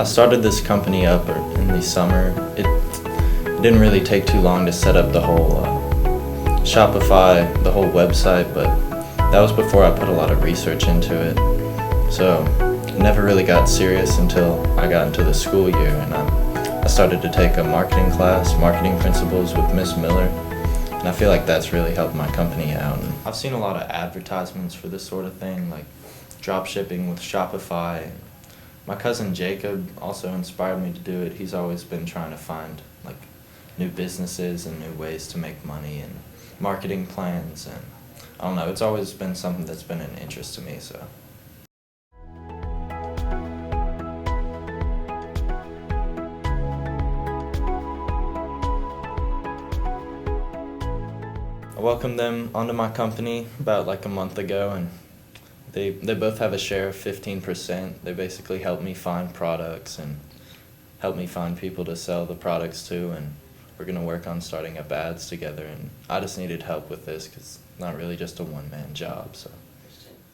I started this company up in the summer. It didn't really take too long to set up the whole Shopify, the whole website, but that was before I put a lot of research into it. So it never really got serious until I got into the school year, and I started to take a marketing class, marketing principles with Miss Miller, and I feel like that's really helped my company out. And I've seen a lot of advertisements for this sort of thing, like drop shipping with Shopify. My cousin Jacob also inspired me to do it. He's always been trying to find like new businesses and new ways to make money and marketing plans, and I don't know, it's always been something that's been an interest to me, so. I welcomed them onto my company about like a month ago, and they both have a share of 15%. They basically help me find products and help me find people to sell the products to, and we're going to work on starting up ads together, and I just needed help with this because it's not really just a one-man job, so.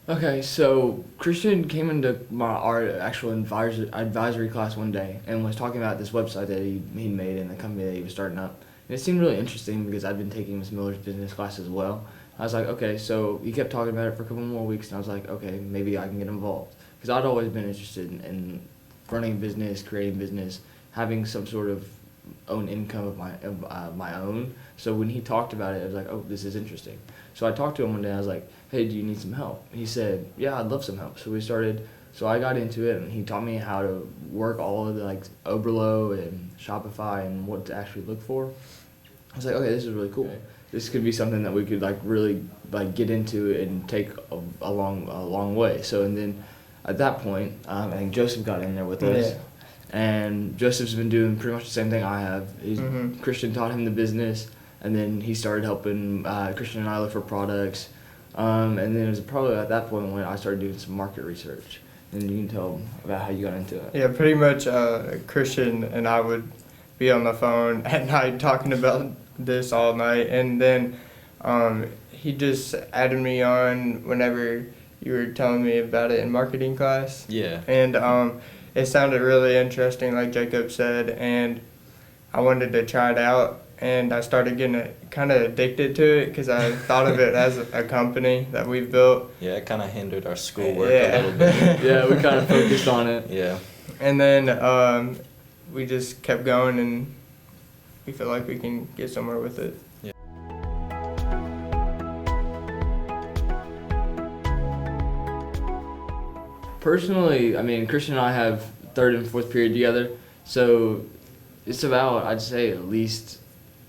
Okay, so Christian came into our actual advisory class one day and was talking about this website that he made and the company that he was starting up. And it seemed really interesting because I've been taking Miss Miller's business class as well. I was like, okay, so he kept talking about it for a couple more weeks, and I was like, okay, maybe I can get involved. Because I'd always been interested in running a business, creating business, having some sort of own income of my own. So when he talked about it, I was like, oh, this is interesting. So I talked to him one day, I was like, hey, do you need some help? He said, yeah, I'd love some help. So I got into it, and he taught me how to work all of the like Oberlo and Shopify and what to actually look for. I was like, okay, this is really cool. This could be something that we could like really like get into and take a long way. So and then at that point, I think Joseph got in there with us. Yeah. And Joseph's been doing pretty much the same thing I have. Christian taught him the business, and then he started helping Christian and I look for products. And then it was probably at that point when I started doing some market research. And you can tell about how you got into it. Yeah, pretty much Christian and I would be on the phone at night talking about this all night. And then he just added me on whenever you were telling me about it in marketing class. Yeah. And it sounded really interesting, like Jacob said, and I wanted to try it out. And I started getting kind of addicted to it because I thought of it as a company that we built. Yeah, it kind of hindered our schoolwork a little bit. Yeah, we kind of focused on it. Yeah. And then we just kept going, and we feel like we can get somewhere with it. Yeah. Personally, I mean, Christian and I have third and fourth period together, so it's about, I'd say, at least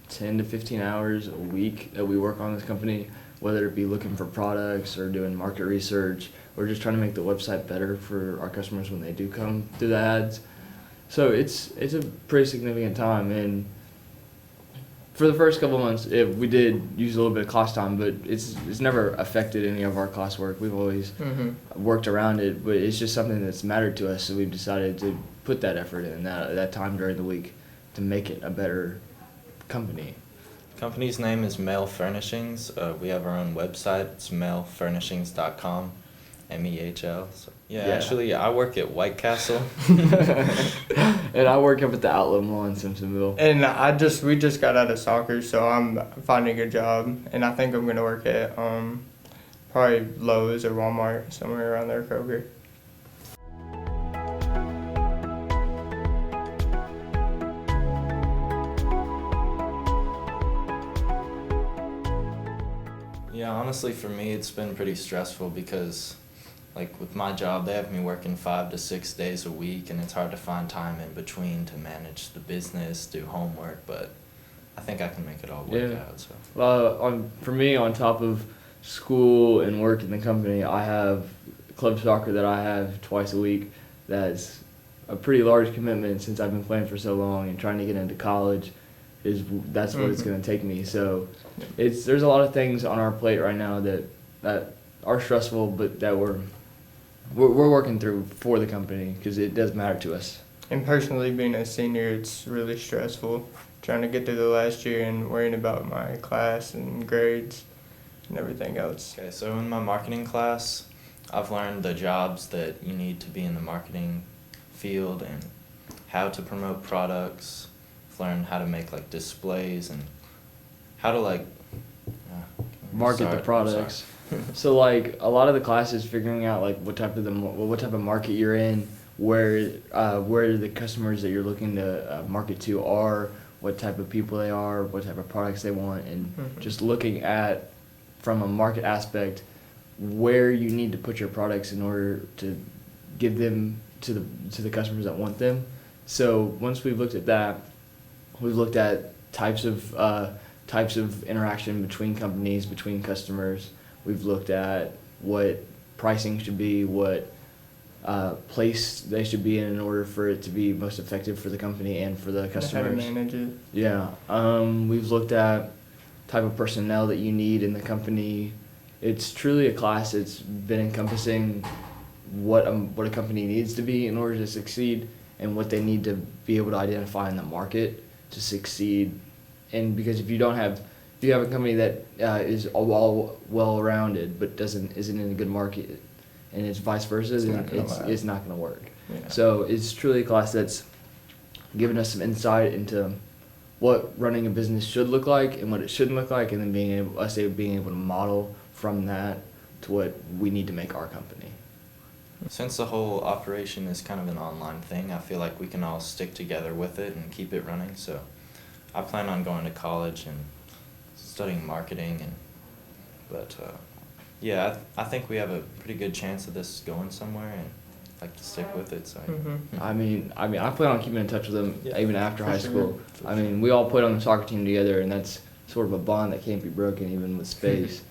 10 to 15 hours a week that we work on this company, whether it be looking for products or doing market research or just trying to make the website better for our customers when they do come through the ads. So it's a pretty significant time, and for the first couple of months, we did use a little bit of class time, but it's never affected any of our classwork. We've always worked around it, but it's just something that's mattered to us, so we've decided to put that effort in, that time during the week to make it a better company. The company's name is Mehl Furnishings. We have our own website. It's mehlfurnishings.com, MEHL. So, yeah, actually, I work at White Castle. And I work up at the Outlet Mall in Simpsonville. And we just got out of soccer, so I'm finding a job, and I think I'm gonna work at probably Lowe's or Walmart, somewhere around there, Kroger. Yeah, honestly, for me, it's been pretty stressful because, like, with my job, they have me working 5 to 6 days a week, and it's hard to find time in between to manage the business, do homework, but I think I can make it all work out. So. For me, on top of school and work in the company, I have club soccer that I have twice a week. That's a pretty large commitment since I've been playing for so long, and trying to get into college that's what it's going to take me. So there's a lot of things on our plate right now that are stressful, but that we're working through for the company because it does matter to us. And personally, being a senior, it's really stressful trying to get through the last year and worrying about my class and grades and everything else. Okay, so in my marketing class, I've learned the jobs that you need to be in the marketing field, and how to promote products, learn how to make like displays and how to like Market the products. So like a lot of the classes, figuring out like what type of market you're in, where the customers that you're looking to market to are, what type of people they are, what type of products they want, and just looking at from a market aspect where you need to put your products in order to give them to the customers that want them. So once we've looked at that, we've looked at types of interaction between companies, between customers. We've looked at what pricing should be, what place they should be in order for it to be most effective for the company and for the customers. How to manage it. Yeah. We've looked at type of personnel that you need in the company. It's truly a class that's been encompassing what a company needs to be in order to succeed and what they need to be able to identify in the market to succeed. And because if you have a company that is all well-rounded but isn't in a good market, and it's vice versa, then it's not going to work. Yeah. So it's truly a class that's given us some insight into what running a business should look like and what it shouldn't look like, and then being able to model from that to what we need to make our company. Since the whole operation is kind of an online thing, I feel like we can all stick together with it and keep it running. So I plan on going to college and studying marketing, yeah, I think we have a pretty good chance of this going somewhere, and I'd like to stick with it. So I mean, I plan on keeping in touch with them even after high school. For I mean, we all played on the soccer team together, and that's sort of a bond that can't be broken even with space.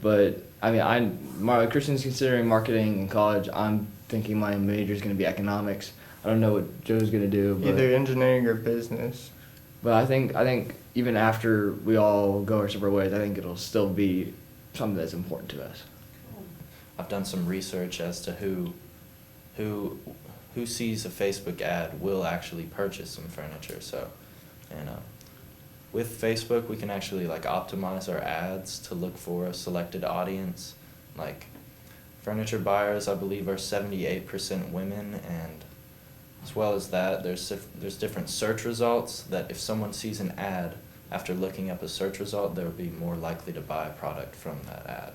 But I mean, Christian's considering marketing in college. I'm thinking my major is going to be economics. I don't know what Joe's going to do. But Either engineering or business. But I think even after we all go our separate ways, I think it'll still be something that's important to us. I've done some research as to who sees a Facebook ad will actually purchase some furniture. So, and with Facebook, we can actually like optimize our ads to look for a selected audience. Like furniture buyers, I believe, are 78% women, and as well as that, there's different search results that if someone sees an ad after looking up a search result, they'll be more likely to buy a product from that ad.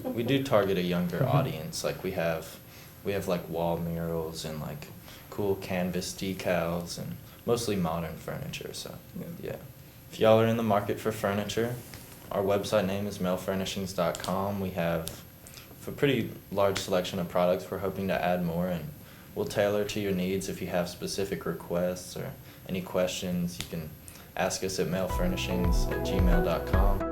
We do target a younger audience. Like we have like wall murals and like cool canvas decals and mostly modern furniture. So yeah. If y'all are in the market for furniture, our website name is mehlfurnishings.com. We have a pretty large selection of products. We're hoping to add more, and we'll tailor to your needs. If you have specific requests or any questions, you can ask us at mehlfurnishings@gmail.com.